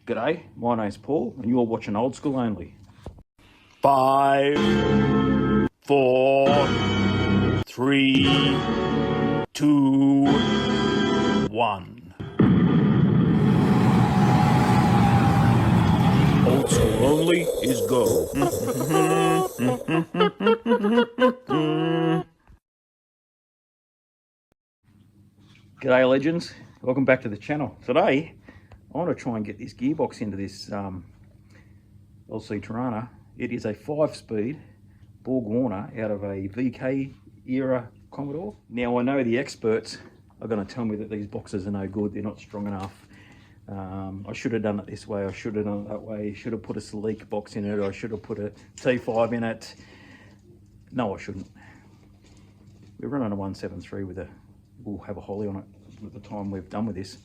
G'day, my name's Paul, and you're watching Old School Only. 5, 4, 3, 2, 1. Old School Only is go. G'day legends, welcome back to the channel. Today I want to try and get this gearbox into this LC Torana. It is a 5-speed Borg Warner out of a VK era Commodore. Now I know the experts are going to tell me that these boxes are no good, they're not strong enough. I should have done it this way, I should have done it that way, should have put a Salik box in it, I should have put a T5 in it. No, I shouldn't. We're running a 173 with we'll have a Holly on it at the time we've done with this.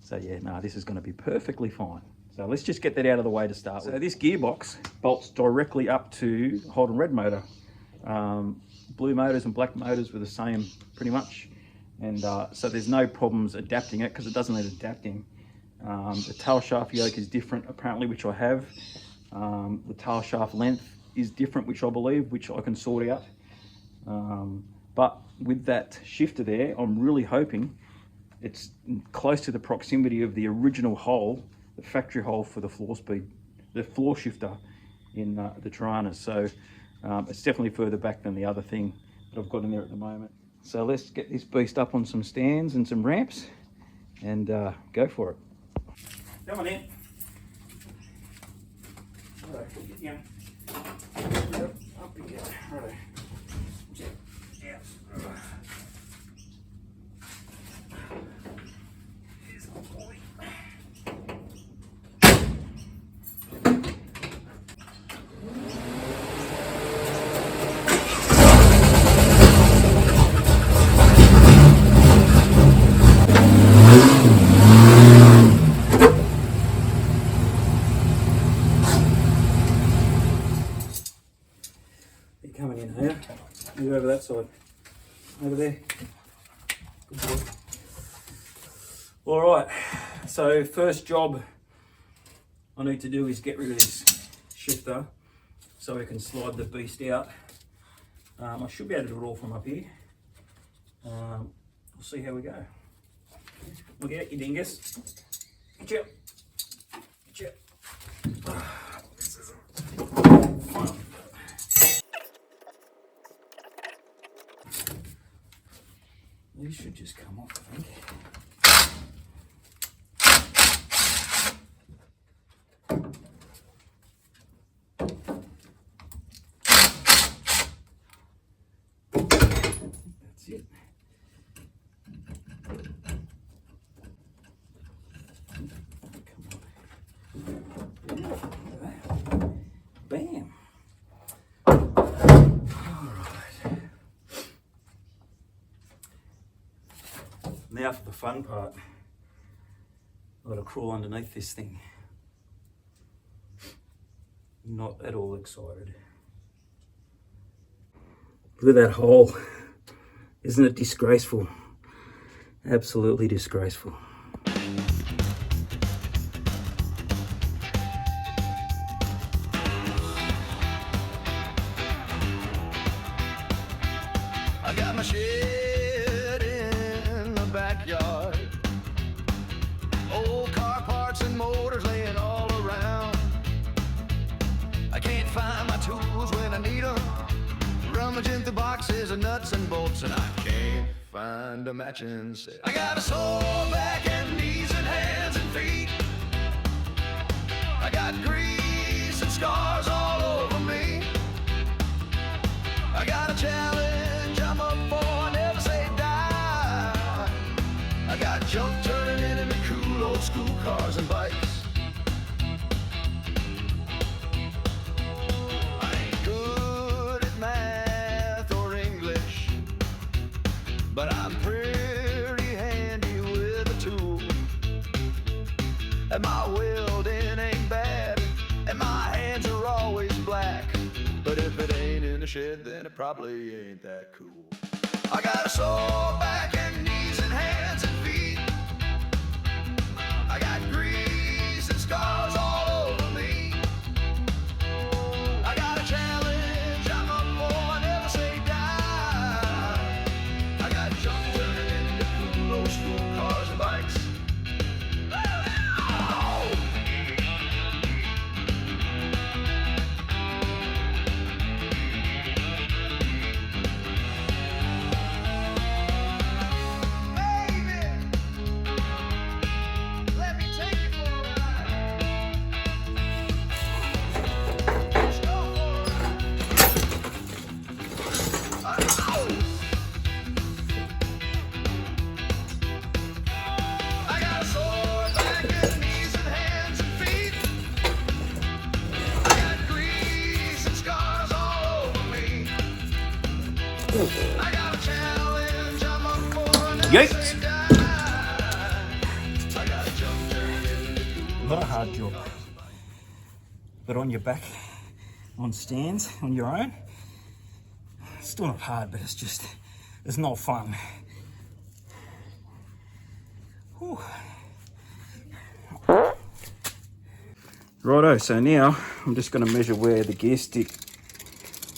So yeah, no, this is going to be perfectly fine. So let's just get that out of the way to start with. So this gearbox bolts directly up to Holden red motor. Blue motors and black motors were the same pretty much. And so there's no problems adapting it because it doesn't need adapting. The tail shaft yoke is different apparently, which I have. The tail shaft length is different, which I believe, which I can sort out. But with that shifter there, I'm really hoping it's close to the proximity of the original hole, the factory hole for the floor shifter in the Torana. So it's definitely further back than the other thing that I've got in there at the moment. So let's get this beast up on some stands and some ramps and go for it. Come on in. Right, get down. Up we go. Right. Yeah. Coming in here, move over that side, over there. Good boy. All right, so first job I need to do is get rid of this shifter so I can slide the beast out. I should be able to do it all from up here. We'll see how we go. Look out, you dingus. Get you. Get you. This is fun. These should just come off, I think. That's it. Come on. Bam. Now for the fun part. I've got to crawl underneath this thing. Not at all excited. Look at that hole. Isn't it disgraceful? Absolutely disgraceful. I got my shed in the backyard. Old car parts and motors laying all around. I can't find my tools when I need them. Rummaging through boxes of nuts and bolts, and I can't find a matching set. I got a sore back and knees and hands and feet. I got grease and scars all over me. I got a challenge I'm up for, I never say die. I got junk turning into cool old school cars and bikes. I ain't good at math or English, but I'm pretty handy with a tool. And my welding ain't bad, and my hands are always black. But if it ain't in the shed, then it probably ain't that cool. I got a sore back and knees and hands and feet. I got grease Yeet! Not a hard job, but on your back, on stands, on your own, still not hard, but it's not fun. Whew. Righto, so now I'm just going to measure where the gear stick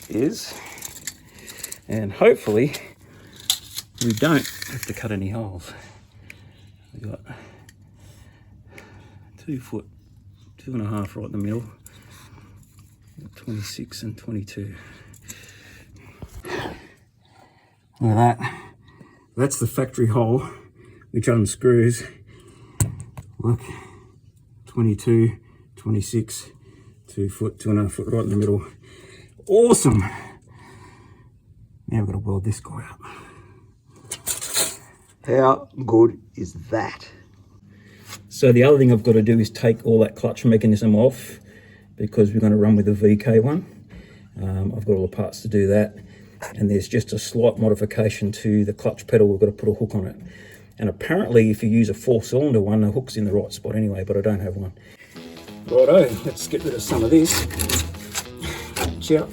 is, and hopefully we don't have to cut any holes. We've got 2 foot, 2.5 right in the middle, 26 and 22. Look at that. That's the factory hole, which unscrews. Look, 22, 26, 2 foot, 2.5 foot right in the middle. Awesome. Now we've got to weld this guy up. How good is that? So the other thing I've got to do is take all that clutch mechanism off, because we're going to run with the VK one. I've got all the parts to do that. And there's just a slight modification to the clutch pedal. We've got to put a hook on it. And apparently if you use a 4-cylinder one, the hook's in the right spot anyway, but I don't have one. Righto, let's get rid of some of this. Check out.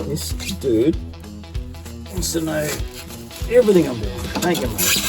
This dude wants to know everything I'm doing. Thank you, mate.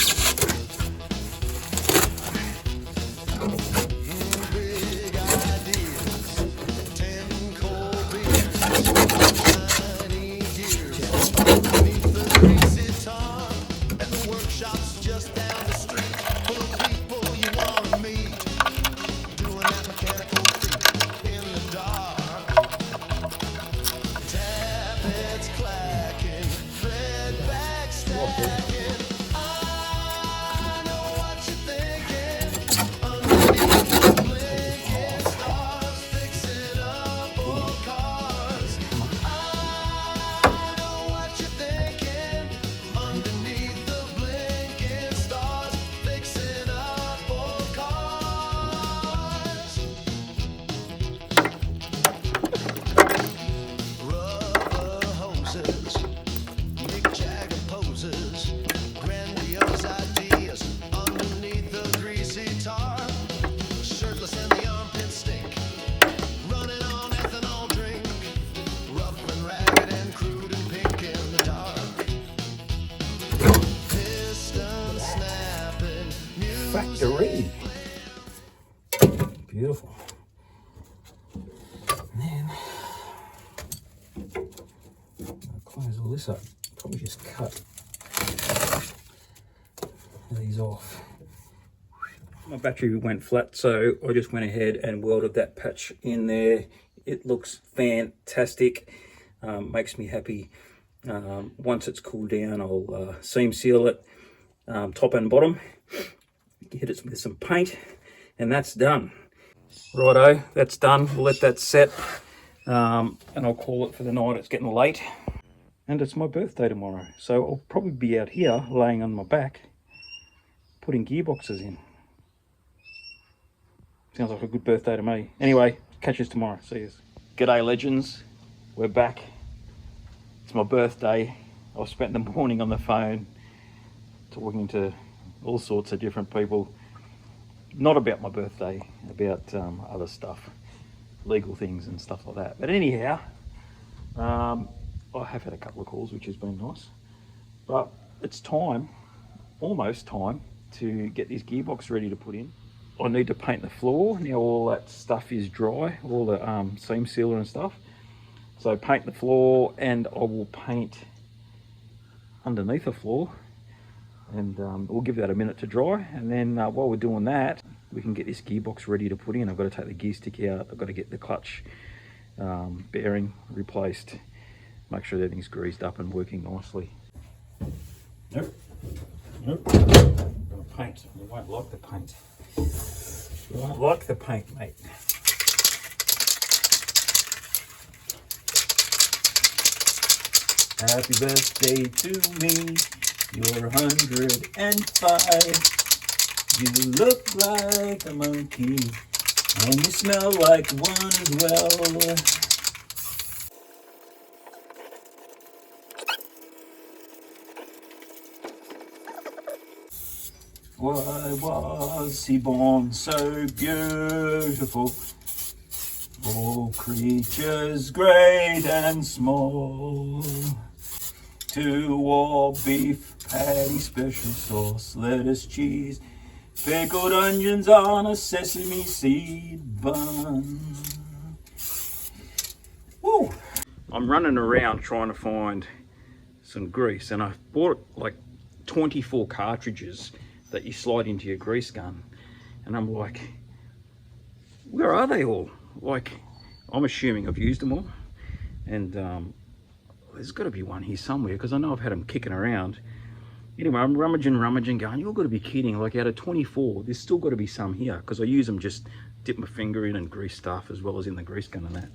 Factory. Beautiful. And then I'll close all this up. Probably just cut these off. My battery went flat, so I just went ahead and welded that patch in there. It looks fantastic. Makes me happy. Once it's cooled down, I'll seam seal it, top and bottom. Hit it with some paint, and that's done. Righto, that's done. We'll let that set, and I'll call it for the night. It's getting late, and it's my birthday tomorrow, so I'll probably be out here laying on my back putting gearboxes in. Sounds like a good birthday to me. Anyway, catch us tomorrow. See you. G'day legends, we're back. It's my birthday. I've spent the morning on the phone talking to all sorts of different people, not about my birthday, about other stuff, legal things and stuff like that. But anyhow, I have had a couple of calls, which has been nice, but it's time, almost time, to get this gearbox ready to put in. I need to paint the floor. Now all that stuff is dry, all the seam sealer and stuff. So paint the floor, and I will paint underneath the floor, and we'll give that a minute to dry, and then while we're doing that, we can get this gearbox ready to put in. I've got to take the gear stick out, I've got to get the clutch bearing replaced, make sure everything's greased up and working nicely. Nope. I'm gonna paint. You won't like the paint. You won't like the paint, mate. Happy birthday to me. You're 105. You look like a monkey, and you smell like one as well. Why was he born so beautiful? All creatures great and small. 2 war beef patty, special sauce, lettuce, cheese, pickled onions on a sesame seed bun. Woo! I'm running around trying to find some grease, and I bought like 24 cartridges that you slide into your grease gun, and I'm like, where are they all? Like, I'm assuming I've used them all, and there's got to be one here somewhere, because I know I've had them kicking around. Anyway, I'm rummaging, going, you've got to be kidding. Like, out of 24, there's still got to be some here, because I use them, just dip my finger in and grease stuff, as well as in the grease gun and that.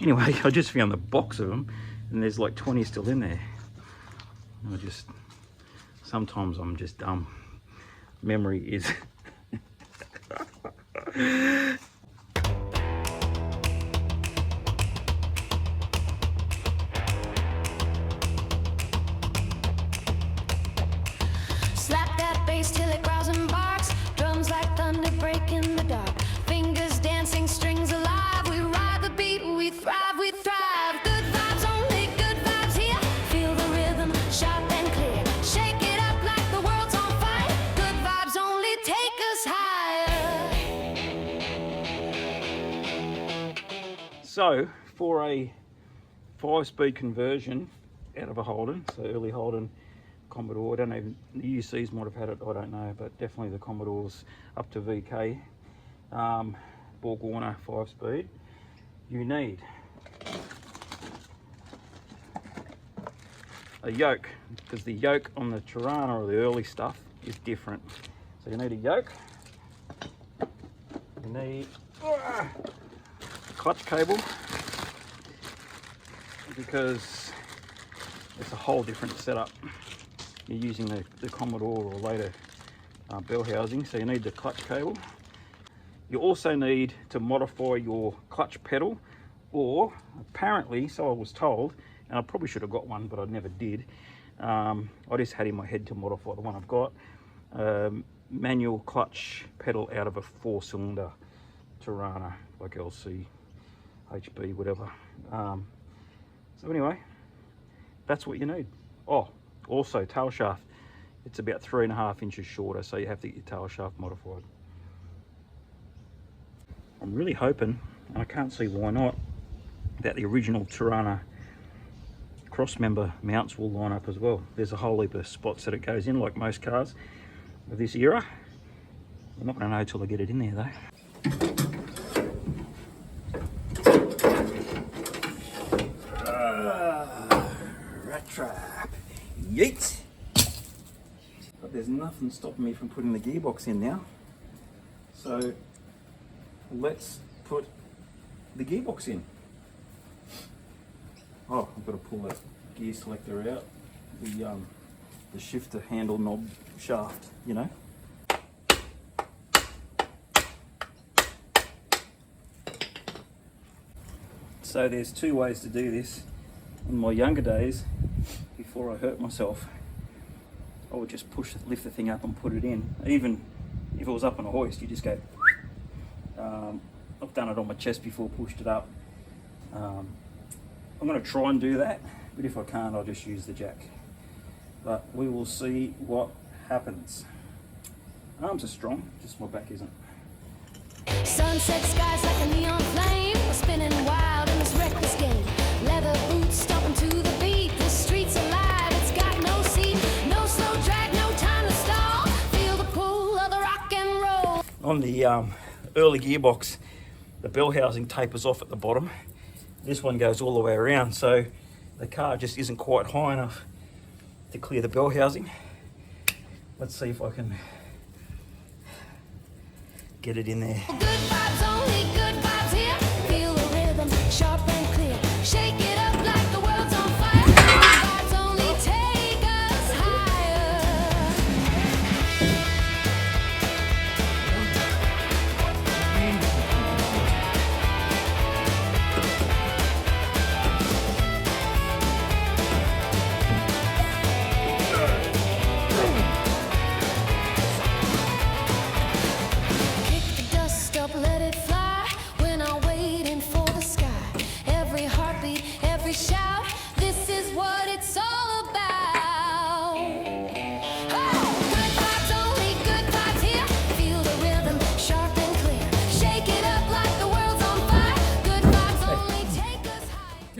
Anyway, I just found the box of them, and there's like 20 still in there. Sometimes I'm just dumb. Memory is... Slap that bass till it growls and barks. Drums like thunder break in the dark. Fingers dancing, strings alive. We ride the beat, we thrive, we thrive. Good vibes only, good vibes here. Feel the rhythm, sharp and clear. Shake it up like the world's on fire. Good vibes only, take us higher. So, for a 5-speed conversion out of a Holden, so early Holden Commodore, I don't know, the UCs might have had it, I don't know, but definitely the Commodores up to VK, Borg Warner 5-speed, you need a yoke, because the yoke on the Torana or the early stuff is different. So you need a yoke, you need a clutch cable, because it's a whole different setup. You're using the Commodore or later bell housing, so you need the clutch cable. You also need to modify your clutch pedal, or apparently, so I was told, and I probably should have got one, but I never did. I just had in my head to modify the one I've got. Manual clutch pedal out of a 4-cylinder Torana, like LC, HB, whatever. So anyway, that's what you need. Oh, also tail shaft. It's about 3.5 inches shorter, so you have to get your tail shaft modified. I'm really hoping, and I can't see why not, that the original Torana crossmember mounts will line up as well. There's a whole heap of spots that it goes in, like most cars of this era. I'm not going to know till I get it in there though. Rat trap. Yeet! But there's nothing stopping me from putting the gearbox in now. So let's put the gearbox in. Oh, I've got to pull that gear selector out. The shifter handle knob shaft, you know. So there's 2 ways to do this. In my younger days, before I hurt myself, I would just lift the thing up and put it in. Even if it was up on a hoist, you just go. I've done it on my chest before, pushed it up. I'm going to try and do that, but if I can't, I'll just use the jack. But we will see what happens. Arms are strong, just my back isn't. Sunset skies like a neon flame. We're spinning wild in this reckless game. Leather boots stomping to the beat. The streets alive, it's got no seat. No slow drag, no time to stall. Feel the pull of the rock and roll. On the early gearbox, the bell housing tapers off at the bottom. This one goes all the way around, so the car just isn't quite high enough to clear the bell housing. Let's see if I can get it in there. Good vibes only, good vibes here. Feel the rhythm, sharp and clear. Shake it up like the world's on fire. Good vibes only, take us higher.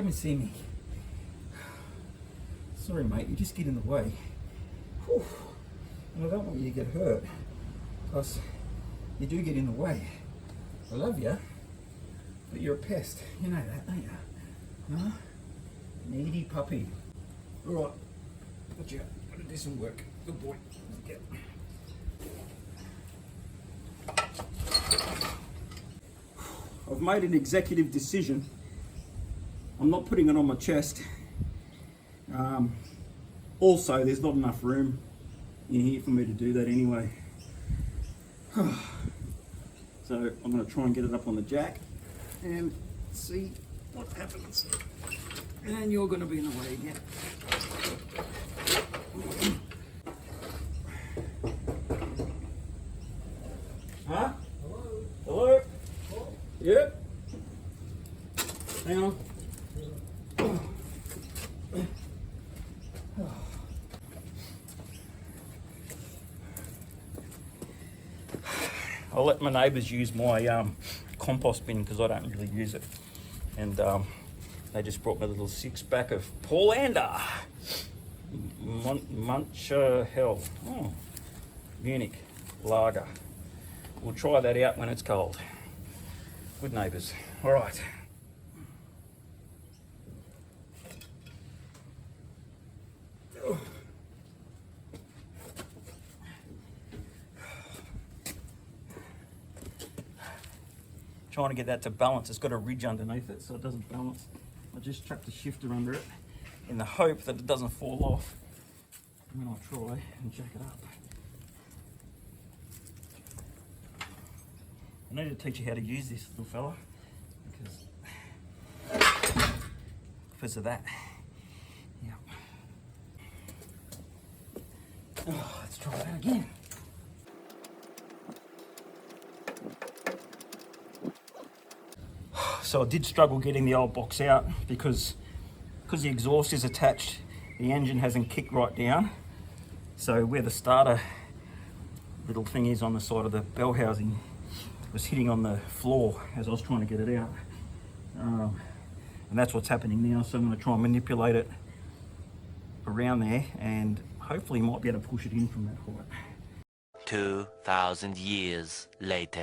and see me. Sorry mate, you just get in the way. Whew. And I don't want you to get hurt, because you do get in the way. I love you, but you're a pest. You know that, don't you? No? Needy puppy. Alright, got you. Gotta do some work. Good boy. Get. I've made an executive decision. I'm not putting it on my chest. Also, there's not enough room in here for me to do that anyway. So I'm going to try and get it up on the jack and see what happens. And you're going to be in the way again. Huh? Hello? Hello? Yep. Hang on. I'll let my neighbours use my compost bin because I don't really use it. And they just brought me a little 6-pack of Paulander. Munch Hell. Oh, Munich Lager. We'll try that out when it's cold. Good neighbours. All right. Trying to get that to balance. It's got a ridge underneath it so it doesn't balance. I just chucked the shifter under it in the hope that it doesn't fall off. And then I'll try and jack it up. I need to teach you how to use this little fella because of that. Yeah. Oh, let's try that again. So I did struggle getting the old box out because the exhaust is attached, the engine hasn't kicked right down. So where the starter little thing is on the side of the bell housing was hitting on the floor as I was trying to get it out. And that's what's happening now. So I'm going to try and manipulate it around there and hopefully might be able to push it in from that height. 2,000 years later.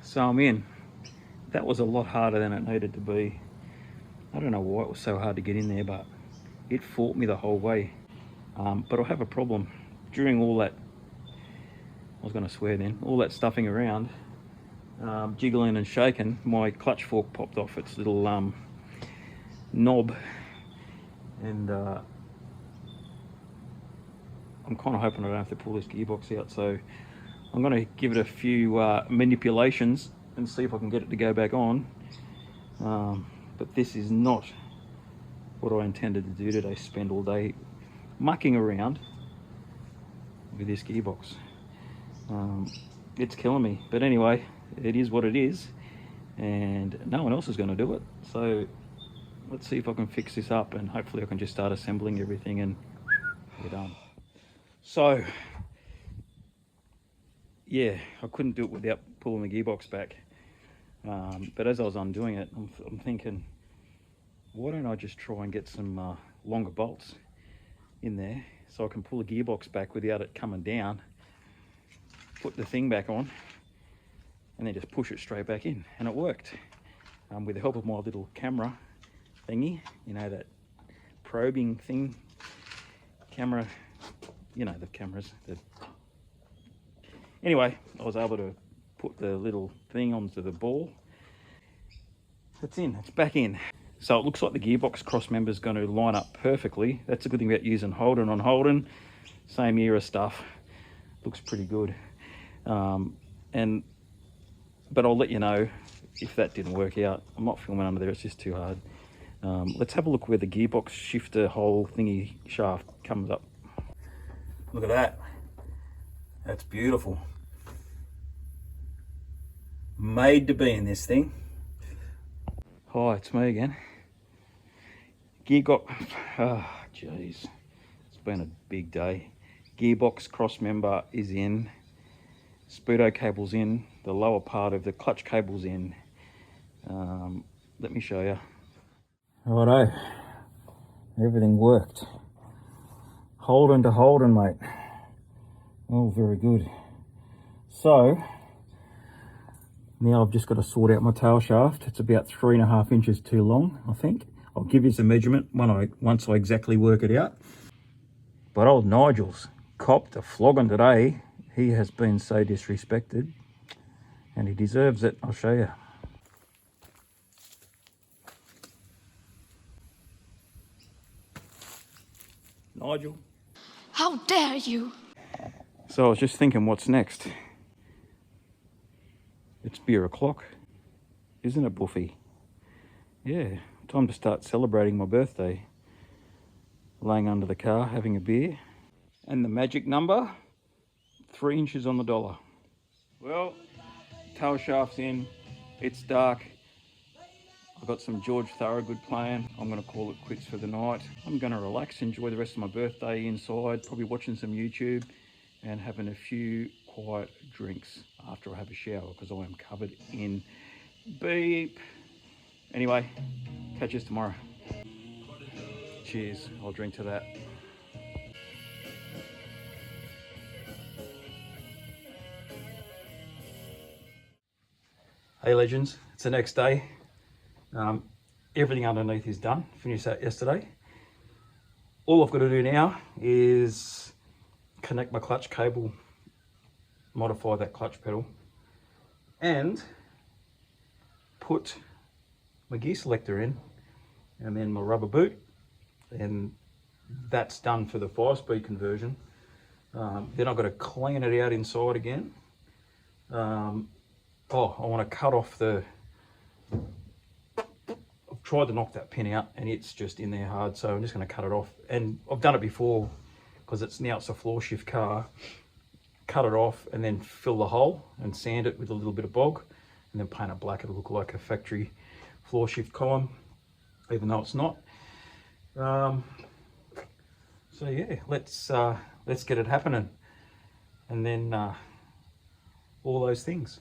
So I'm in. That was a lot harder than it needed to be. I don't know why it was so hard to get in there, but it fought me the whole way. But I have a problem. During all that, I was going to swear then, all that stuffing around, jiggling and shaking, my clutch fork popped off its little knob. And I'm kind of hoping I don't have to pull this gearbox out. So I'm going to give it a few manipulations and see if I can get it to go back on. But this is not what I intended to do today, spend all day mucking around with this gearbox. It's killing me. But anyway, it is what it is. And no one else is going to do it. So let's see if I can fix this up and hopefully I can just start assembling everything and we're done. So yeah, I couldn't do it without pulling the gearbox back. But as I was undoing it, I'm thinking, why don't I just try and get some longer bolts in there so I can pull the gearbox back without it coming down, put the thing back on, and then just push it straight back in. And it worked. With the help of my little camera thingy, you know, that probing thing, camera, you know, the cameras, anyway, I was able to put the little thing onto the ball. It's in, it's back in. So it looks like the gearbox cross member is going to line up perfectly. That's a good thing about using Holden on Holden. Same era stuff. Looks pretty good. But I'll let you know if that didn't work out. I'm not filming under there, it's just too hard. Let's have a look where the gearbox shifter hole thingy shaft comes up. Look at that. That's beautiful. Made to be in this thing. Hi, it's me again. Gearbox. Oh, jeez. It's been a big day. Gearbox cross member is in. Speedo cable's in. The lower part of the clutch cable's in. Let me show you. Righto. Everything worked. Holden to Holden, mate. Oh, very good. So, now I've just got to sort out my tail shaft. It's about 3.5 inches too long, I think. I'll give you some measurement once I exactly work it out. But old Nigel's copped a flogging today. He has been so disrespected, and he deserves it. I'll show you. Nigel. How dare you? So I was just thinking, what's next? It's beer o'clock, isn't it, Buffy? Yeah, time to start celebrating my birthday. Laying under the car, having a beer. And the magic number, 3 inches on the dollar. Well, tail shaft's in, it's dark. I've got some George Thorogood playing. I'm gonna call it quits for the night. I'm gonna relax, enjoy the rest of my birthday inside, probably watching some YouTube and having a few quiet drinks after I have a shower, because I am covered in beep. Anyway, catch us tomorrow. Cheers, I'll drink to that. Hey legends, it's the next day. Everything underneath is done, finished that yesterday. All I've got to do now is connect my clutch cable, modify that clutch pedal, and put my gear selector in, and then my rubber boot, and that's done for the 5-speed conversion. Then I've got to clean it out inside again. I want to cut off the... I've tried to knock that pin out and it's just in there hard, so I'm just going to cut it off. And I've done it before because it's a floor shift car. Cut it off and then fill the hole and sand it with a little bit of bog and then paint it black. It'll look like a factory floor shift column, even though it's not. So yeah, let's get it happening, and then all those things.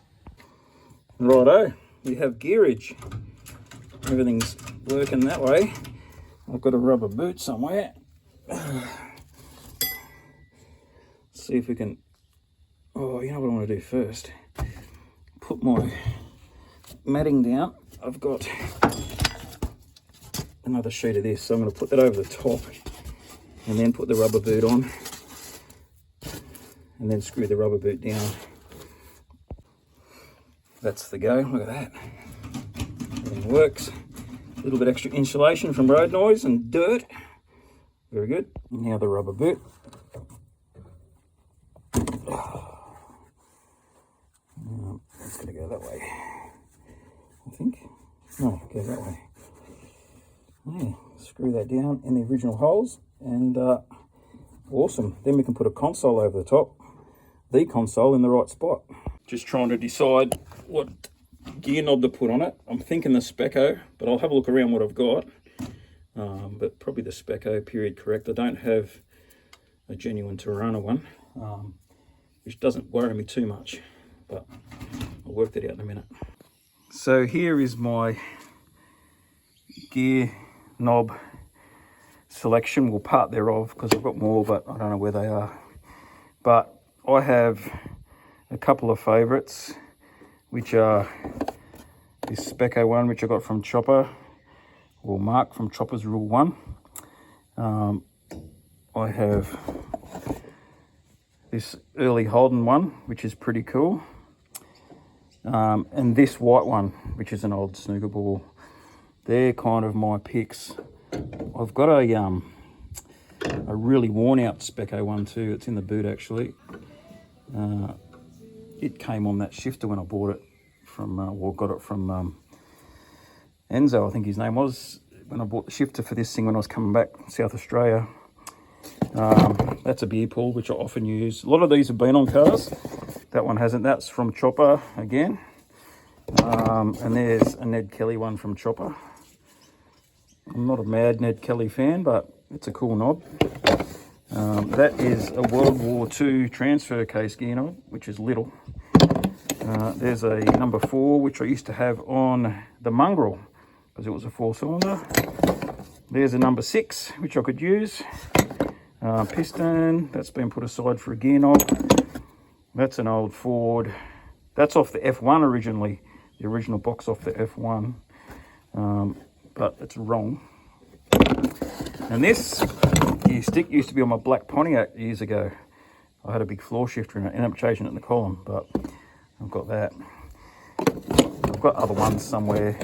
Righto, we have gearage. Everything's working that way. I've got a rubber boot somewhere. See if we can... Oh, you know what I want to do first? Put my matting down. I've got another sheet of this, so I'm going to put that over the top and then put the rubber boot on and then screw the rubber boot down. That's the go. Look at that. Everything works. A little bit extra insulation from road noise and dirt. Very good. Now the rubber boot. It's going to go that way, I think. No, go that way. Yeah, screw that down in the original holes, and awesome. Then we can put a console over the top. The console in the right spot. Just trying to decide what gear knob to put on it. I'm thinking the Speco, but I'll have a look around what I've got. But probably the Speco, period correct. I don't have a genuine Torana one, which doesn't worry me too much, but I'll work that out in a minute. So here is my gear knob selection, well, part thereof, because I've got more, but I don't know where they are. But I have a couple of favourites, which are this Speco one, which I got from Chopper, or Mark from Chopper's Rule 1. I have this early Holden one, which is pretty cool. And this white one, which is an old snooker ball. They're kind of my picks. I've got a really worn out Speco one too. It's in the boot actually. It came on that shifter when I bought it from, got it from Enzo, I think his name was. when I bought the shifter for this thing when I was coming back from South Australia. That's a beer pool, which I often use. A lot of these have been on cars. That one hasn't. That's from Chopper again. And there's a Ned Kelly one from Chopper. I'm not a mad Ned Kelly fan, but it's a cool knob. That is a World War II transfer case gear knob, which is little. There's a number 4, which I used to have on the Mongrel, because it was a 4-cylinder. There's a number 6, which I could use. Piston, that's been put aside for a gear knob. That's an old Ford. That's off the F1 originally, the original box off the F1, but it's wrong. And this gear stick used to be on my black Pontiac years ago. I had a big floor shifter in it, ended up changing it in the column, but I've got that. I've got other ones somewhere,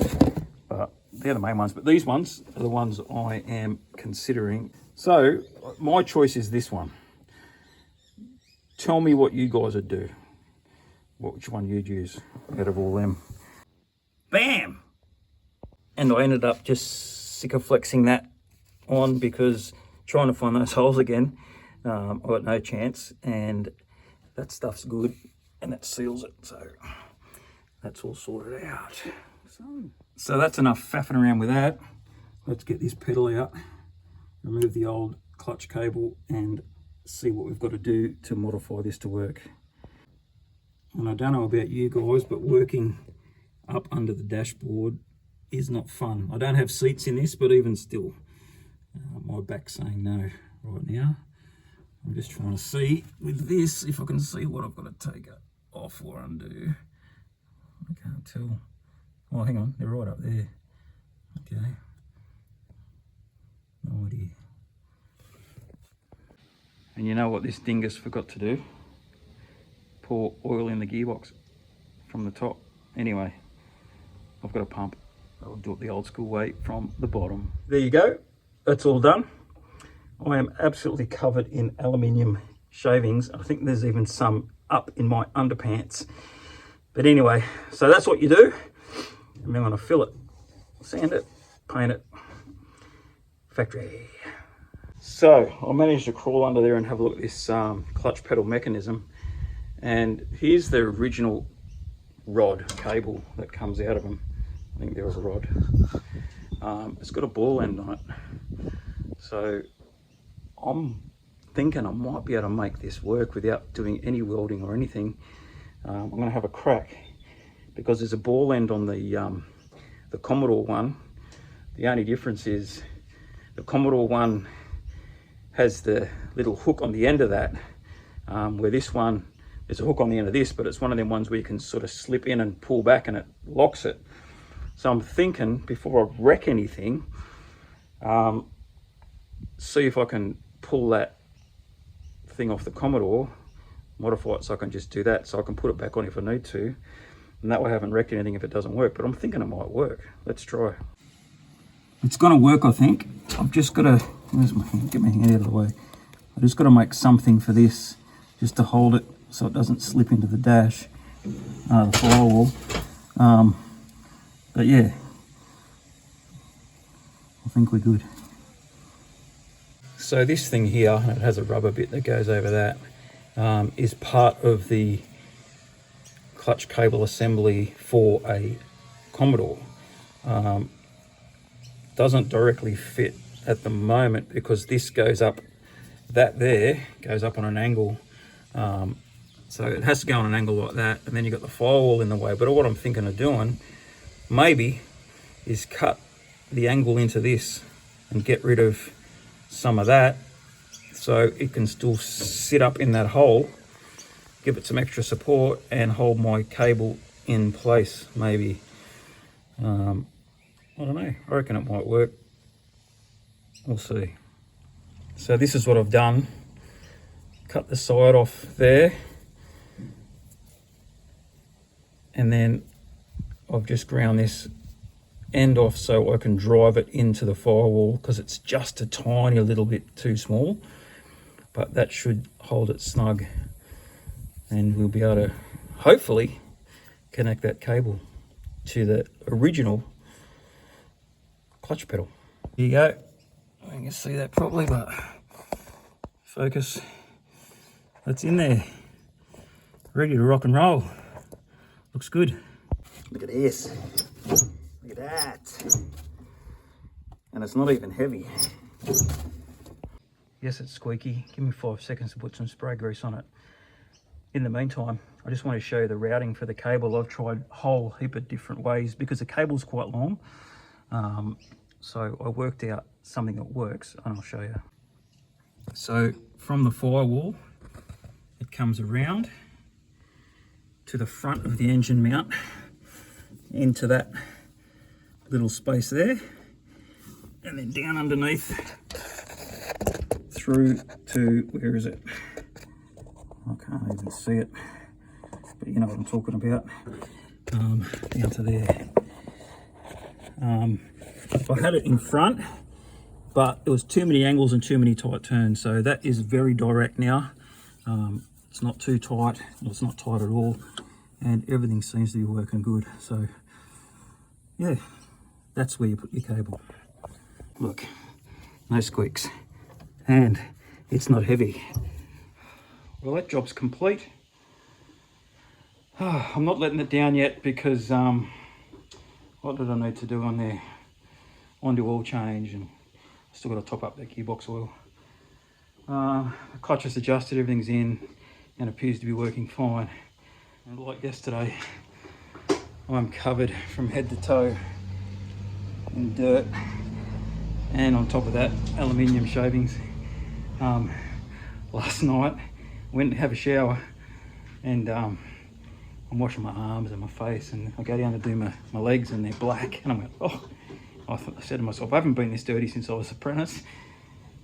but they're the main ones. But these ones are the ones I am considering. So my choice is this one. Tell me what you guys would do. Which one you'd use out of all them. Bam! And I ended up just sick of flexing that on because trying to find those holes again, I got no chance, and that stuff's good and that seals it, so that's all sorted out. So that's enough faffing around with that. Let's get this pedal out, remove the old clutch cable, and see what we've got to do to modify this to work. And I don't know about you guys, but working up under the dashboard is not fun. I don't have seats in this, but even still, my back's saying no right now. I'm just trying to see with this if I can see what I've got to take off or undo. I can't tell. Oh, hang on, they're right up there. Okay. No idea. And you know what this dingus forgot to do? Pour oil in the gearbox from the top. Anyway, I've got a pump. I'll do it the old school way from the bottom. There you go. That's all done. I am absolutely covered in aluminium shavings. I think there's even some up in my underpants. But anyway, so that's what you do. And then I'm going to fill it, sand it, paint it. Factory. So I managed to crawl under there and have a look at this clutch pedal mechanism. And here's the original rod cable that comes out of them. I think there was a rod. It's got a ball end on it. So I'm thinking I might be able to make this work without doing any welding or anything. I'm going to have a crack because there's a ball end on the Commodore one. The only difference is the Commodore one has the little hook on the end of that, where this one, there's a hook on the end of this, but it's one of them ones where you can sort of slip in and pull back and it locks it. So I'm thinking, before I wreck anything, see if I can pull that thing off the Commodore, modify it so I can just do that, so I can put it back on if I need to, and that way I haven't wrecked anything if it doesn't work. But I'm thinking it might work. Let's try. It's gonna work, I think. I've just got to, where's my hand? Get my hand out of the way. I just got to make something for this, just to hold it so it doesn't slip into the dash, the firewall. But yeah, I think we're good. So this thing here, it has a rubber bit that goes over that, is part of the clutch cable assembly for a Commodore. Doesn't directly fit at the moment because this goes up, that there goes up on an angle. So it has to go on an angle like that, and then you've got the firewall in the way. But what I'm thinking of doing, maybe, is cut the angle into this and get rid of some of that so it can still sit up in that hole, give it some extra support and hold my cable in place, maybe. I don't know, I reckon it might work. We'll see. So this is what I've done. Cut the side off there, and then I've just ground this end off so I can drive it into the firewall, because it's just a tiny little bit too small, but that should hold it snug, and we'll be able to hopefully connect that cable to the original clutch pedal. There you go. I can see that properly, but focus. That's in there. Ready to rock and roll. Looks good. Look at this. Look at that. And it's not even heavy. Yes, it's squeaky. Give me 5 seconds to put some spray grease on it. In the meantime, I just want to show you the routing for the cable. I've tried a whole heap of different ways because the cable's quite long. So I worked out something that works, and I'll show you. So from the firewall, it comes around to the front of the engine mount, into that little space there, and then down underneath through to, where is it? I can't even see it, but you know what I'm talking about. Down to there. I had it in front, but there was too many angles and too many tight turns, so that is very direct now. It's not too tight, well, it's not tight at all, and everything seems to be working good. So yeah, that's where you put your cable. Look, no squeaks, and it's not heavy. Well, that job's complete. I'm not letting it down yet because what did I need to do on there? Onto oil change, and still got to top up that gearbox oil. The clutch is adjusted, everything's in, and appears to be working fine. And like yesterday, I'm covered from head to toe in dirt, and on top of that, aluminium shavings. Last night, I went to have a shower, and I'm washing my arms and my face, and I go down to do my legs, and they're black, and I went, oh. I said to myself, I haven't been this dirty since I was apprentice,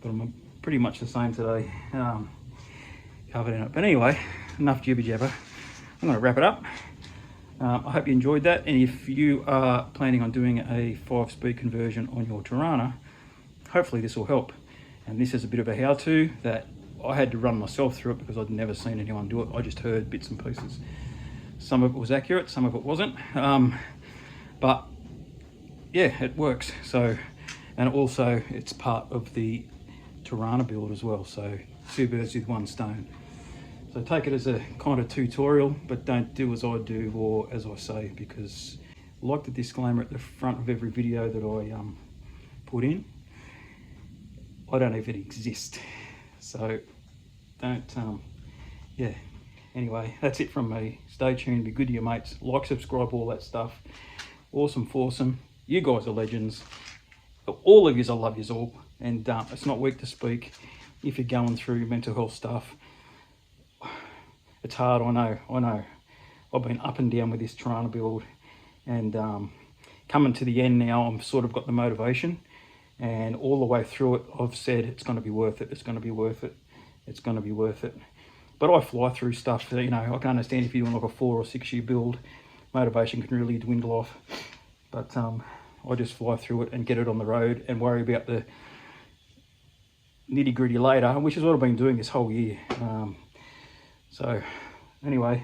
but I'm pretty much the same today, covered in it. But anyway, enough jibber jabber. I'm going to wrap it up. I hope you enjoyed that, and if you are planning on doing a 5-speed conversion on your Torana, hopefully this will help. And this is a bit of a how-to that I had to run myself through it because I'd never seen anyone do it. I just heard bits and pieces. Some of it was accurate, some of it wasn't, but yeah, it works. So, and also it's part of the Torana build as well. So 2 birds with 1 stone. So take it as a kind of tutorial, but don't do as I do or as I say, because like the disclaimer at the front of every video that I put in, I don't even exist. So don't, yeah. Anyway, that's it from me. Stay tuned, be good to your mates, like, subscribe, all that stuff. Awesome foursome. You guys are legends. All of yous, I love yous all. And it's not weak to speak if you're going through mental health stuff. It's hard, I know. I've been up and down with this Torana build, and coming to the end now, I'm sort of got the motivation, and all the way through it, I've said it's going to be worth it. It's going to be worth it. It's going to be worth it. But I fly through stuff that, you know, I can understand if you're doing like a 4 or 6 year build, motivation can really dwindle off. But I just fly through it and get it on the road and worry about the nitty gritty later, which is what I've been doing this whole year. So anyway,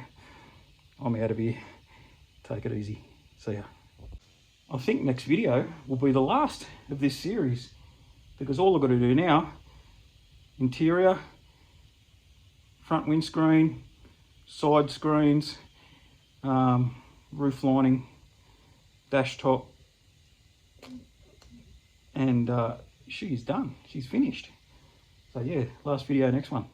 I'm out of here. Take it easy. See ya. I think next video will be the last of this series, because all I've got to do now, interior, front windscreen, side screens, roof lining, dash top, and she's done. She's finished. So yeah, last video, next one.